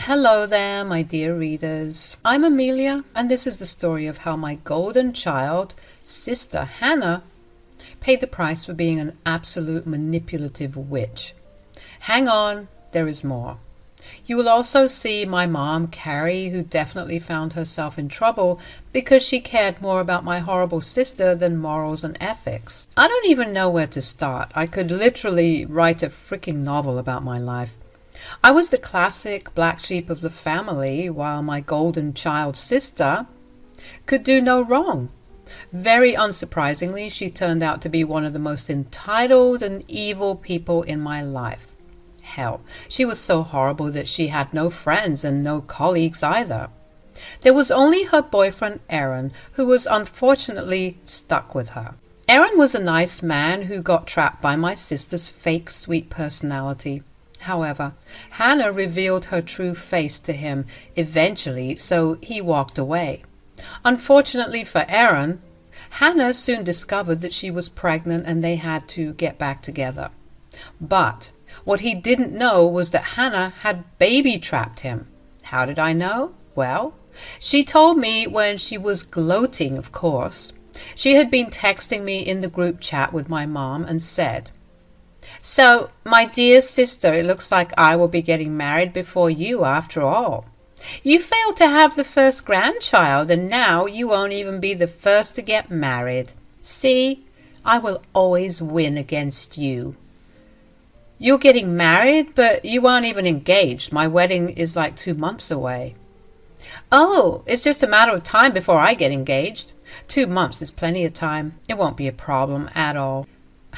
Hello there, my dear readers. I'm Amelia, and this is the story of how my golden child, sister Hannah, paid the price for being an absolute manipulative witch. Hang on, there is more. You will also see my mom, Carrie, who definitely found herself in trouble because she cared more about my horrible sister than morals and ethics. I don't even know where to start. I could literally write a freaking novel about my life. I was the classic black sheep of the family, while my golden child sister could do no wrong. Very unsurprisingly, she turned out to be one of the most entitled and evil people in my life. Hell, she was so horrible that she had no friends and no colleagues either. There was only her boyfriend Aron, who was unfortunately stuck with her. Aron was a nice man who got trapped by my sister's fake sweet personality. However, Hannah revealed her true face to him eventually, so he walked away. Unfortunately for Aron, Hannah soon discovered that she was pregnant and they had to get back together. But what he didn't know was that Hannah had baby-trapped him. How did I know? Well, she told me when she was gloating, of course. She had been texting me in the group chat with my mom and said, "So, my dear sister, it looks like I will be getting married before you after all. You failed to have the first grandchild, and now you won't even be the first to get married. See, I will always win against you. You're getting married, but you aren't even engaged. My wedding is like 2 months away." "Oh, it's just a matter of time before I get engaged. 2 months is plenty of time. It won't be a problem at all."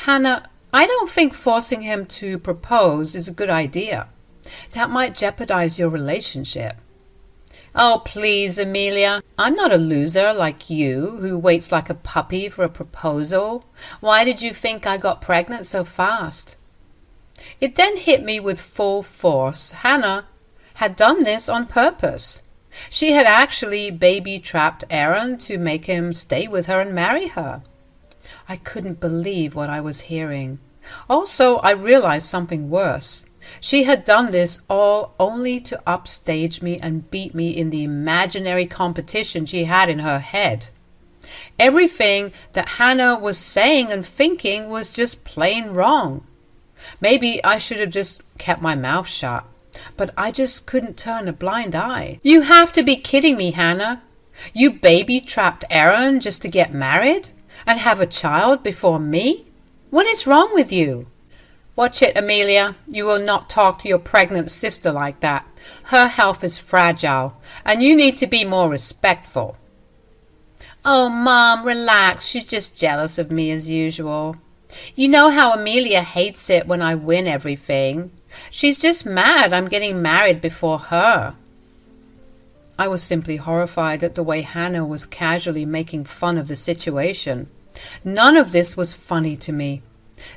"Hannah, I don't think forcing him to propose is a good idea. That might jeopardize your relationship." "Oh, please, Amelia. I'm not a loser like you, who waits like a puppy for a proposal. Why did you think I got pregnant so fast?" It then hit me with full force. Hannah had done this on purpose. She had actually baby-trapped Aron to make him stay with her and marry her. I couldn't believe what I was hearing. Also, I realized something worse. She had done this all only to upstage me and beat me in the imaginary competition she had in her head. Everything that Hannah was saying and thinking was just plain wrong. Maybe I should have just kept my mouth shut, but I just couldn't turn a blind eye. "You have to be kidding me, Hannah. You baby-trapped Aron just to get married and have a child before me? What is wrong with you?" "Watch it, Amelia. You will not talk to your pregnant sister like that. Her health is fragile, and you need to be more respectful." "Oh, Mom, relax. She's just jealous of me as usual. You know how Amelia hates it when I win everything. She's just mad I'm getting married before her." I was simply horrified at the way Hannah was casually making fun of the situation. None of this was funny to me.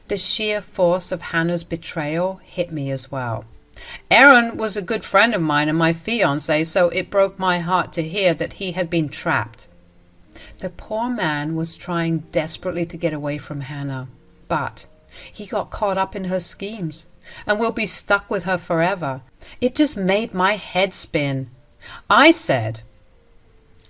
The sheer force of Hannah's betrayal hit me as well. Aron was a good friend of mine and my fiancé, so it broke my heart to hear that he had been trapped. The poor man was trying desperately to get away from Hannah, but he got caught up in her schemes and will be stuck with her forever. It just made my head spin. I said,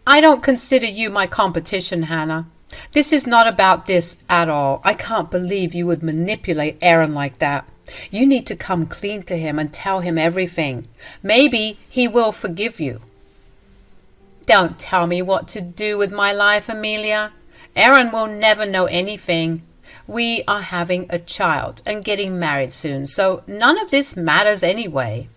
"I don't consider you my competition, Hannah. This is not about this at all. I can't believe you would manipulate Aron like that. You need to come clean to him and tell him everything. Maybe he will forgive you." "Don't tell me what to do with my life, Amelia. Aron will never know anything. We are having a child and getting married soon, so none of this matters anyway."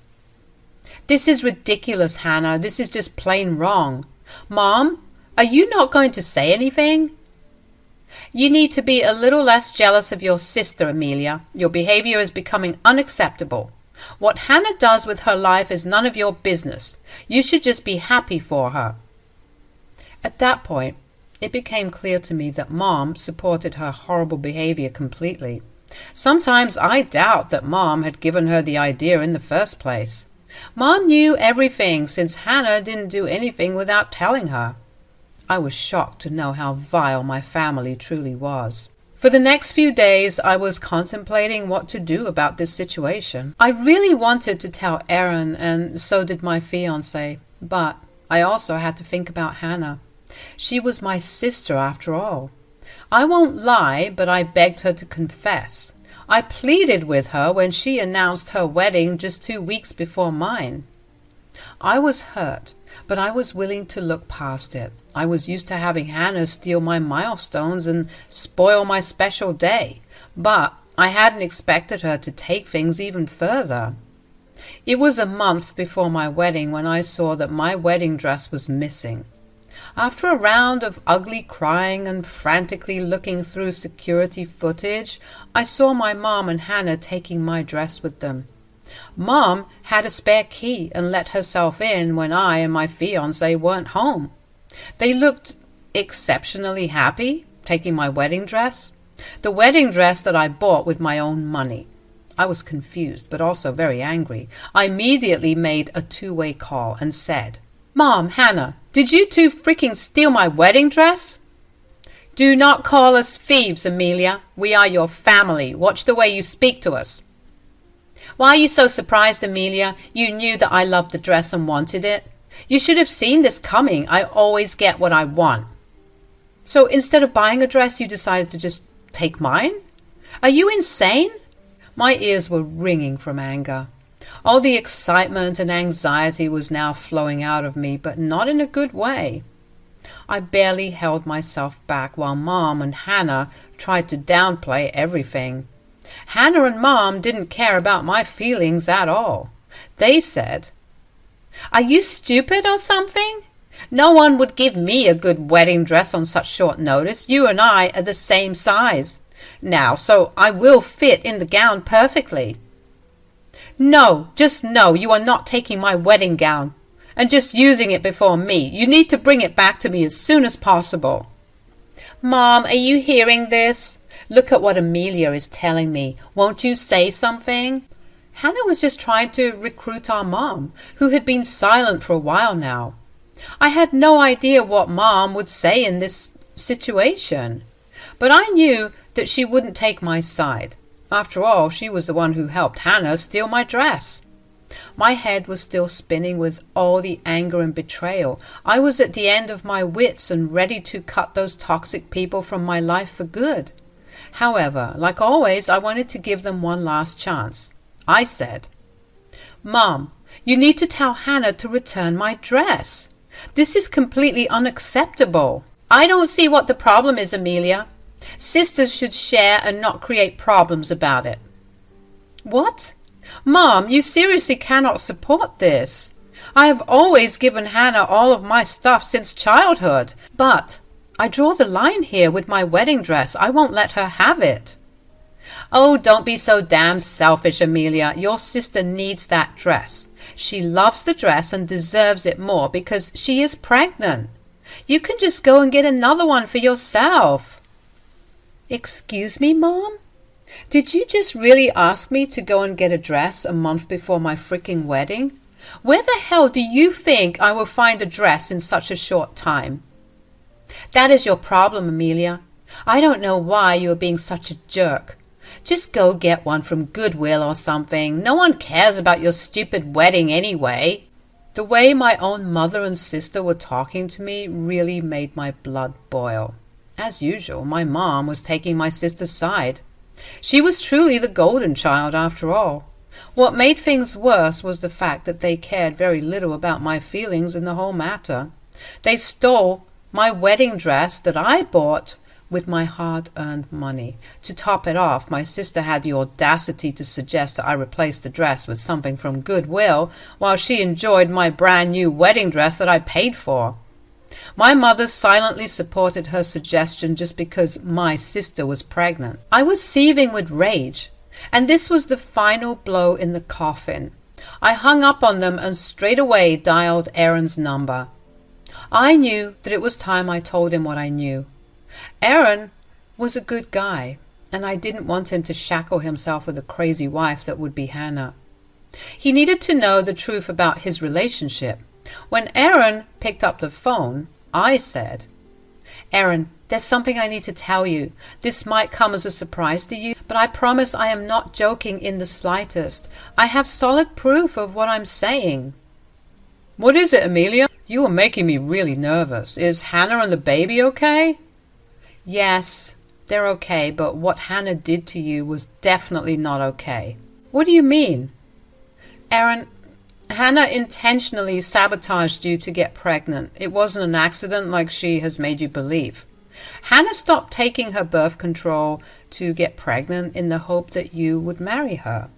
"This is ridiculous, Hannah. This is just plain wrong. Mom, are you not going to say anything?" "You need to be a little less jealous of your sister, Amelia. Your behavior is becoming unacceptable. What Hannah does with her life is none of your business. You should just be happy for her." At that point, it became clear to me that Mom supported her horrible behavior completely. Sometimes I doubt that Mom had given her the idea in the first place. Mom knew everything since Hannah didn't do anything without telling her. I was shocked to know how vile my family truly was. For the next few days, I was contemplating what to do about this situation. I really wanted to tell Aron, and so did my fiancé, but I also had to think about Hannah. She was my sister after all. I won't lie, but I begged her to confess. I pleaded with her when she announced her wedding just 2 weeks before mine. I was hurt, but I was willing to look past it. I was used to having Hannah steal my milestones and spoil my special day, but I hadn't expected her to take things even further. It was a month before my wedding when I saw that my wedding dress was missing. After a round of ugly crying and frantically looking through security footage, I saw my mom and Hannah taking my dress with them. Mom had a spare key and let herself in when I and my fiancé weren't home. They looked exceptionally happy taking my wedding dress, the wedding dress that I bought with my own money. I was confused, but also very angry. I immediately made a two-way call and said, "Mom, Hannah, did you two freaking steal my wedding dress?" "Do not call us thieves, Amelia. We are your family. Watch the way you speak to us." "Why are you so surprised, Amelia? You knew that I loved the dress and wanted it. You should have seen this coming. I always get what I want." "So instead of buying a dress, you decided to just take mine? Are you insane?" My ears were ringing from anger. All the excitement and anxiety was now flowing out of me, but not in a good way. I barely held myself back while Mom and Hannah tried to downplay everything. Hannah and Mom didn't care about my feelings at all. They said, "Are you stupid or something? No one would give me a good wedding dress on such short notice. You and I are the same size now, so I will fit in the gown perfectly." "No, just no, you are not taking my wedding gown and just using it before me. You need to bring it back to me as soon as possible." "Mom, are you hearing this? Look at what Amelia is telling me. Won't you say something?" Hannah was just trying to recruit our mom, who had been silent for a while now. I had no idea what Mom would say in this situation, but I knew that she wouldn't take my side. After all, she was the one who helped Hannah steal my dress. My head was still spinning with all the anger and betrayal. I was at the end of my wits and ready to cut those toxic people from my life for good. However, like always, I wanted to give them one last chance. I said, "Mom, you need to tell Hannah to return my dress. This is completely unacceptable." "I don't see what the problem is, Amelia. Sisters should share and not create problems about it." "What? Mom, you seriously cannot support this. I have always given Hannah all of my stuff since childhood, but I draw the line here with my wedding dress. I won't let her have it." "Oh, don't be so damn selfish, Amelia. Your sister needs that dress. She loves the dress and deserves it more because she is pregnant. You can just go and get another one for yourself." "Excuse me, Mom? Did you just really ask me to go and get a dress a month before my freaking wedding? Where the hell do you think I will find a dress in such a short time?" "That is your problem, Amelia. I don't know why you are being such a jerk. Just go get one from Goodwill or something. No one cares about your stupid wedding anyway." The way my own mother and sister were talking to me really made my blood boil. As usual, my mom was taking my sister's side. She was truly the golden child after all. What made things worse was the fact that they cared very little about my feelings in the whole matter. They stole my wedding dress that I bought with my hard-earned money. To top it off, my sister had the audacity to suggest that I replace the dress with something from Goodwill while she enjoyed my brand-new wedding dress that I paid for. My mother silently supported her suggestion just because my sister was pregnant. I was seething with rage, and this was the final blow in the coffin. I hung up on them and straight away dialed Aron's number. I knew that it was time I told him what I knew. Aron was a good guy, and I didn't want him to shackle himself with a crazy wife that would be Hannah. He needed to know the truth about his relationship. When Aron picked up the phone, I said, Aron, there's something I need to tell you. This might come as a surprise to you, but I promise I am not joking in the slightest. I have solid proof of what I'm saying. What is it, Amelia? You are making me really nervous. Is Hannah and the baby okay? Yes, they're okay, but what Hannah did to you was definitely not okay. What do you mean? Aron, Hannah intentionally sabotaged you to get pregnant. It wasn't an accident like she has made you believe. Hannah stopped taking her birth control to get pregnant in the hope that you would marry her.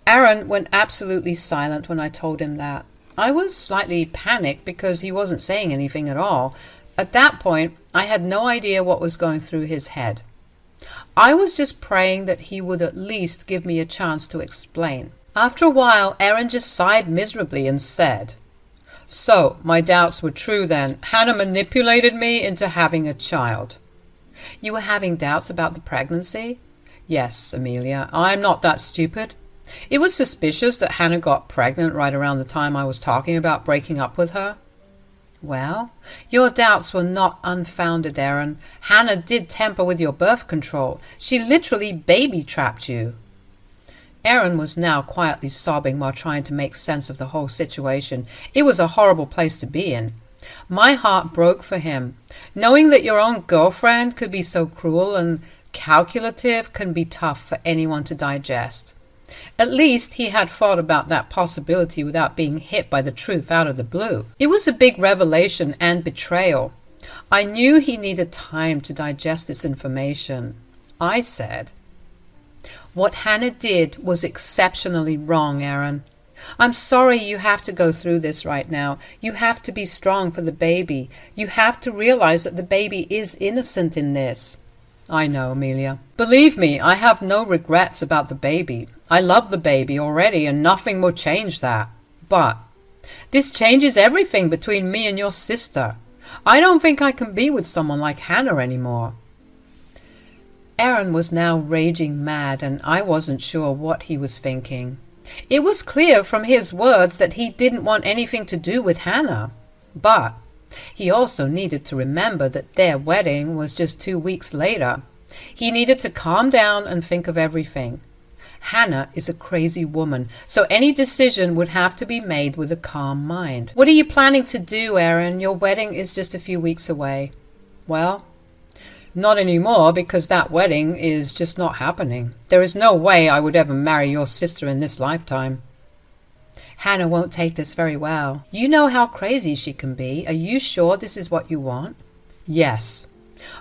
Aron went absolutely silent when I told him that. I was slightly panicked because he wasn't saying anything at all. At that point, I had no idea what was going through his head. I was just praying that he would at least give me a chance to explain. After a while, Aron just sighed miserably and said, "So, my doubts were true then. Hannah manipulated me into having a child." You were having doubts about the pregnancy? Yes, Amelia, I'm not that stupid. It was suspicious that Hannah got pregnant right around the time I was talking about breaking up with her. Well, your doubts were not unfounded, Aron. Hannah did tamper with your birth control. She literally baby-trapped you. Aron was now quietly sobbing while trying to make sense of the whole situation. It was a horrible place to be in. My heart broke for him. Knowing that your own girlfriend could be so cruel and calculative can be tough for anyone to digest. At least he had thought about that possibility without being hit by the truth out of the blue. It was a big revelation and betrayal. I knew he needed time to digest this information. I said, "What Hannah did was exceptionally wrong, Aron. I'm sorry you have to go through this right now. You have to be strong for the baby. You have to realize that the baby is innocent in this." I know, Amelia. Believe me, I have no regrets about the baby. I love the baby already and nothing will change that. But this changes everything between me and your sister. I don't think I can be with someone like Hannah anymore. Aron was now raging mad and I wasn't sure what he was thinking. It was clear from his words that he didn't want anything to do with Hannah. But he also needed to remember that their wedding was just 2 weeks later. He needed to calm down and think of everything. Hannah is a crazy woman, so any decision would have to be made with a calm mind. What are you planning to do, Aron? Your wedding is just a few weeks away. Well, not anymore, because that wedding is just not happening. There is no way I would ever marry your sister in this lifetime. Hannah won't take this very well. You know how crazy she can be. Are you sure this is what you want? Yes.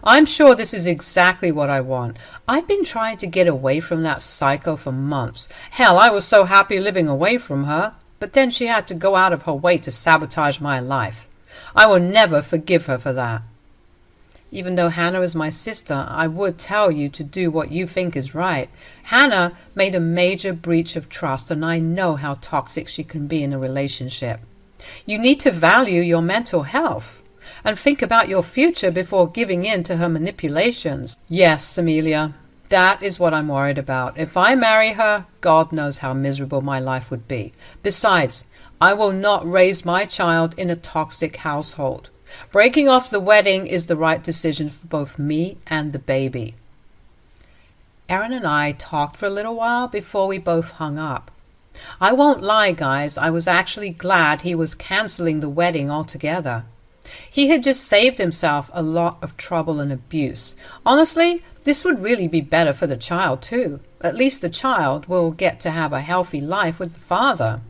I'm sure this is exactly what I want. I've been trying to get away from that psycho for months. Hell, I was so happy living away from her. But then she had to go out of her way to sabotage my life. I will never forgive her for that. Even though Hannah is my sister, I would tell you to do what you think is right. Hannah made a major breach of trust, and I know how toxic she can be in a relationship. You need to value your mental health and think about your future before giving in to her manipulations. Yes, Amelia, that is what I'm worried about. If I marry her, God knows how miserable my life would be. Besides, I will not raise my child in a toxic household. Breaking off the wedding is the right decision for both me and the baby. Aron and I talked for a little while before we both hung up. I won't lie, guys, I was actually glad he was canceling the wedding altogether. He had just saved himself a lot of trouble and abuse. Honestly, this would really be better for the child too. At least the child will get to have a healthy life with the father.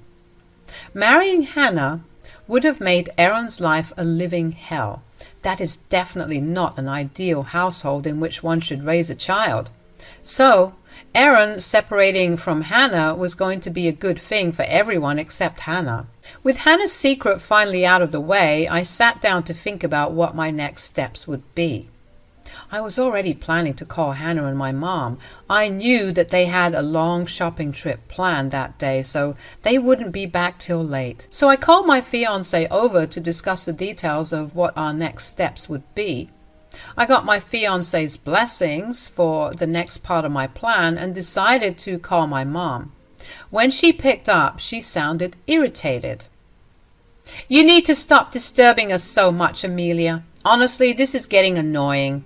Marrying Hannah would have made Aron's life a living hell. That is definitely not an ideal household in which one should raise a child. So, Aron separating from Hannah was going to be a good thing for everyone except Hannah. With Hannah's secret finally out of the way, I sat down to think about what my next steps would be. I was already planning to call Hannah and my mom. I knew that they had a long shopping trip planned that day, so they wouldn't be back till late. So I called my fiancé over to discuss the details of what our next steps would be. I got my fiancé's blessings for the next part of my plan and decided to call my mom. When she picked up, she sounded irritated. "You need to stop disturbing us so much, Amelia. Honestly, this is getting annoying.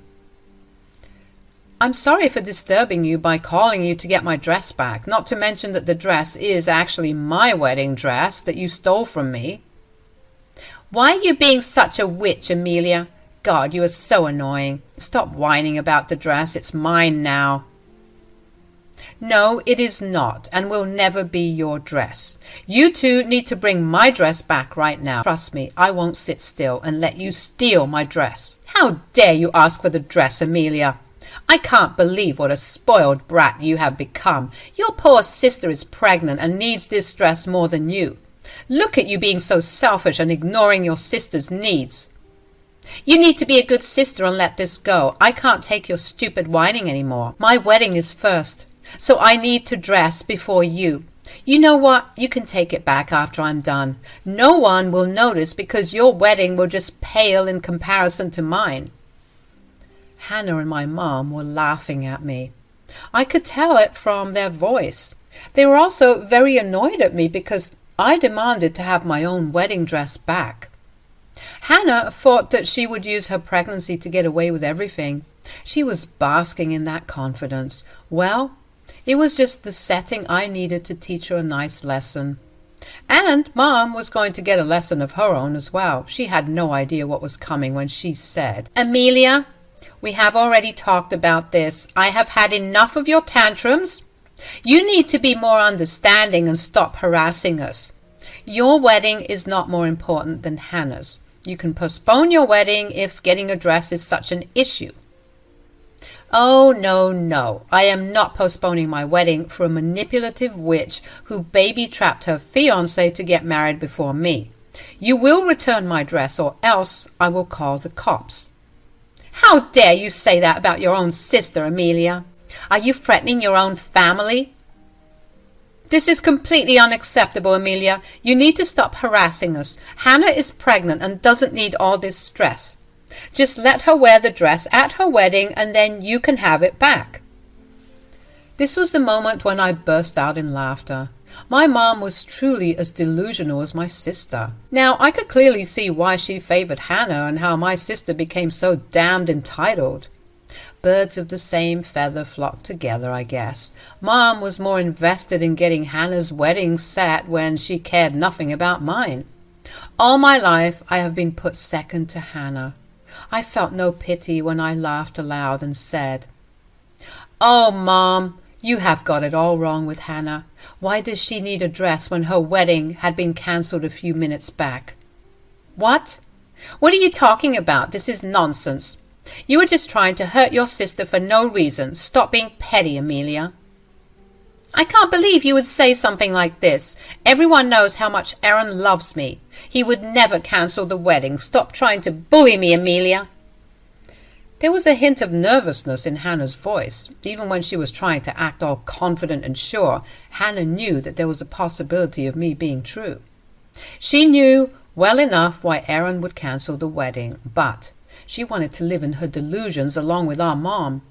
I'm sorry for disturbing you by calling you to get my dress back, not to mention that the dress is actually my wedding dress that you stole from me. Why are you being such a witch, Amelia? God, you are so annoying. Stop whining about the dress. It's mine now. No, it is not, and will never be your dress. You two need to bring my dress back right now. Trust me, I won't sit still and let you steal my dress. How dare you ask for the dress, Amelia? I can't believe what a spoiled brat you have become. Your poor sister is pregnant and needs this dress more than you. Look at you being so selfish and ignoring your sister's needs. You need to be a good sister and let this go. I can't take your stupid whining anymore. My wedding is first, so I need to dress before you. You know what? You can take it back after I'm done. No one will notice because your wedding will just pale in comparison to mine. Hannah and my mom were laughing at me. I could tell it from their voice. They were also very annoyed at me because I demanded to have my own wedding dress back. Hannah thought that she would use her pregnancy to get away with everything. She was basking in that confidence. Well, it was just the setting I needed to teach her a nice lesson. And Mom was going to get a lesson of her own as well. She had no idea what was coming when she said, Amelia, we have already talked about this. I have had enough of your tantrums. You need to be more understanding and stop harassing us. Your wedding is not more important than Hannah's. You can postpone your wedding if getting a dress is such an issue. Oh, no. I am not postponing my wedding for a manipulative witch who baby-trapped her fiancé to get married before me. You will return my dress or else I will call the cops. How dare you say that about your own sister, Amelia? Are you threatening your own family? This is completely unacceptable, Amelia. You need to stop harassing us. Hannah is pregnant and doesn't need all this stress. Just let her wear the dress at her wedding and then you can have it back. This was the moment when I burst out in laughter. My mom was truly as delusional as my sister. Now, I could clearly see why she favored Hannah and how my sister became so damned entitled. Birds of the same feather flock together, I guess. Mom was more invested in getting Hannah's wedding set when she cared nothing about mine. All my life I have been put second to Hannah. I felt no pity when I laughed aloud and said, Oh, Mom, you have got it all wrong with Hannah. Why does she need a dress when her wedding had been cancelled a few minutes back? What? What are you talking about? This is nonsense. You were just trying to hurt your sister for no reason. Stop being petty, Amelia. I can't believe you would say something like this. Everyone knows how much Aron loves me. He would never cancel the wedding. Stop trying to bully me, Amelia. There was a hint of nervousness in Hannah's voice. Even when she was trying to act all confident and sure, Hannah knew that there was a possibility of me being true. She knew well enough why Aron would cancel the wedding, but she wanted to live in her delusions along with our mom.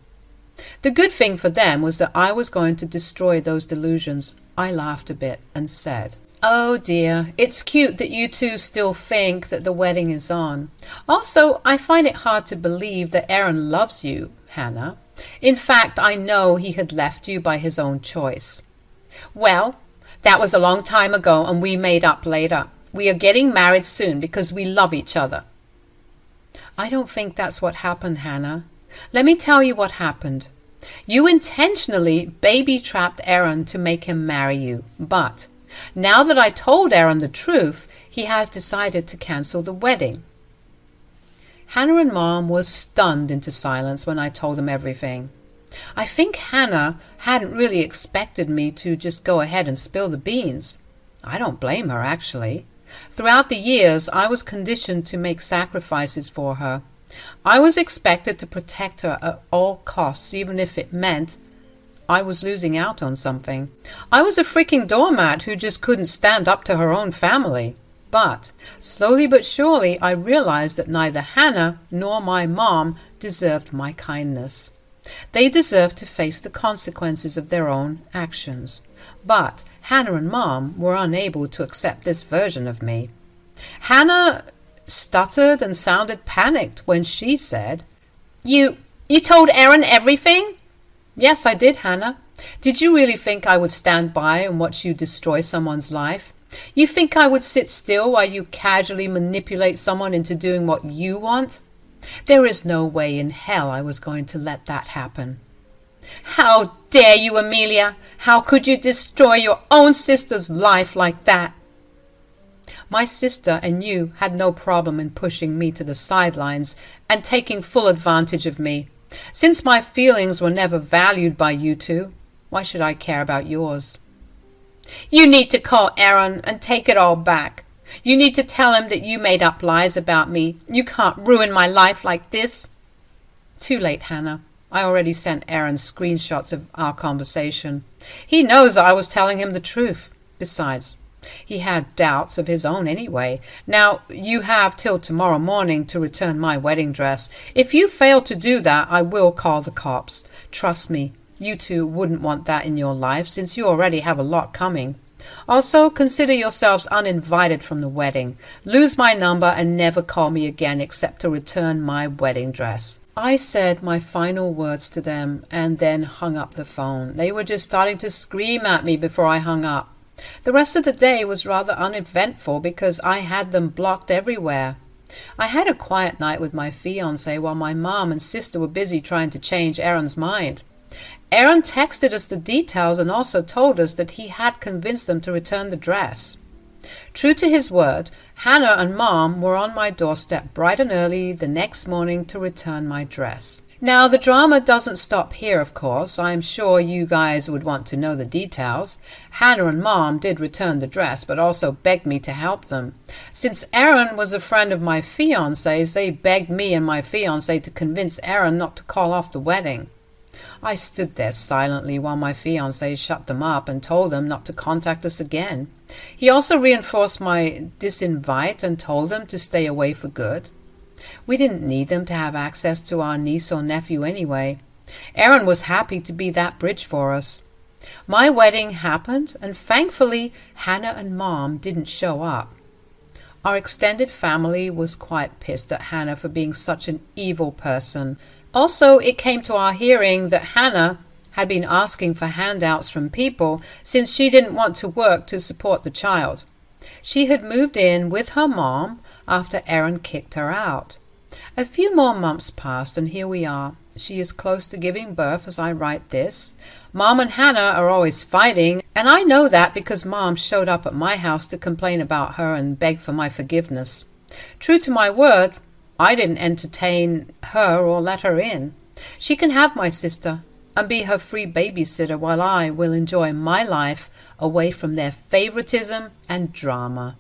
The good thing for them was that I was going to destroy those delusions. I laughed a bit and said, Oh dear, it's cute that you two still think that the wedding is on. Also, I find it hard to believe that Aron loves you, Hannah. In fact, I know he had left you by his own choice. Well, that was a long time ago and we made up later. We are getting married soon because we love each other. I don't think that's what happened, Hannah. Let me tell you what happened. You intentionally baby-trapped Aron to make him marry you, but now that I told Aron the truth, he has decided to cancel the wedding. Hannah and Mom was stunned into silence when I told them everything. I think Hannah hadn't really expected me to just go ahead and spill the beans. I don't blame her, actually. Throughout the years, I was conditioned to make sacrifices for her. I was expected to protect her at all costs, even if it meant I was losing out on something. I was a freaking doormat who just couldn't stand up to her own family. But slowly but surely, I realized that neither Hannah nor my mom deserved my kindness. They deserved to face the consequences of their own actions. But Hannah and Mom were unable to accept this version of me. Hannah stuttered and sounded panicked when she said, You told Aron everything? Yes, I did, Hannah. Did you really think I would stand by and watch you destroy someone's life? You think I would sit still while you casually manipulate someone into doing what you want? There is no way in hell I was going to let that happen. How dare you, Amelia? How could you destroy your own sister's life like that? My sister and you had no problem in pushing me to the sidelines and taking full advantage of me. Since my feelings were never valued by you two, why should I care about yours? You need to call Aron and take it all back. You need to tell him that you made up lies about me. You can't ruin my life like this. Too late, Hannah. I already sent Aron screenshots of our conversation. He knows I was telling him the truth. Besides, he had doubts of his own anyway. Now, you have till tomorrow morning to return my wedding dress. If you fail to do that, I will call the cops. Trust me, you two wouldn't want that in your life, since you already have a lot coming. Also, consider yourselves uninvited from the wedding. Lose my number and never call me again except to return my wedding dress. I said my final words to them and then hung up the phone. They were just starting to scream at me before I hung up. The rest of the day was rather uneventful because I had them blocked everywhere. I had a quiet night with my fiancé while my mom and sister were busy trying to change Aron's mind. Aron texted us the details and also told us that he had convinced them to return the dress. True to his word, Hannah and Mom were on my doorstep bright and early the next morning to return my dress. Now, the drama doesn't stop here, of course. I'm sure you guys would want to know the details. Hannah and Mom did return the dress, but also begged me to help them. Since Aron was a friend of my fiancé's, they begged me and my fiancé to convince Aron not to call off the wedding. I stood there silently while my fiancé shut them up and told them not to contact us again. He also reinforced my disinvite and told them to stay away for good. We didn't need them to have access to our niece or nephew anyway. Aron was happy to be that bridge for us. My wedding happened, and thankfully Hannah and Mom didn't show up. Our extended family was quite pissed at Hannah for being such an evil person. Also, it came to our hearing that Hannah had been asking for handouts from people since she didn't want to work to support the child. She had moved in with her mom after Aron kicked her out. A few more months passed, and here we are. She is close to giving birth as I write this. Mom and Hannah are always fighting, and I know that because Mom showed up at my house to complain about her and beg for my forgiveness. True to my word, I didn't entertain her or let her in. She can have my sister and be her free babysitter while I will enjoy my life away from their favoritism and drama.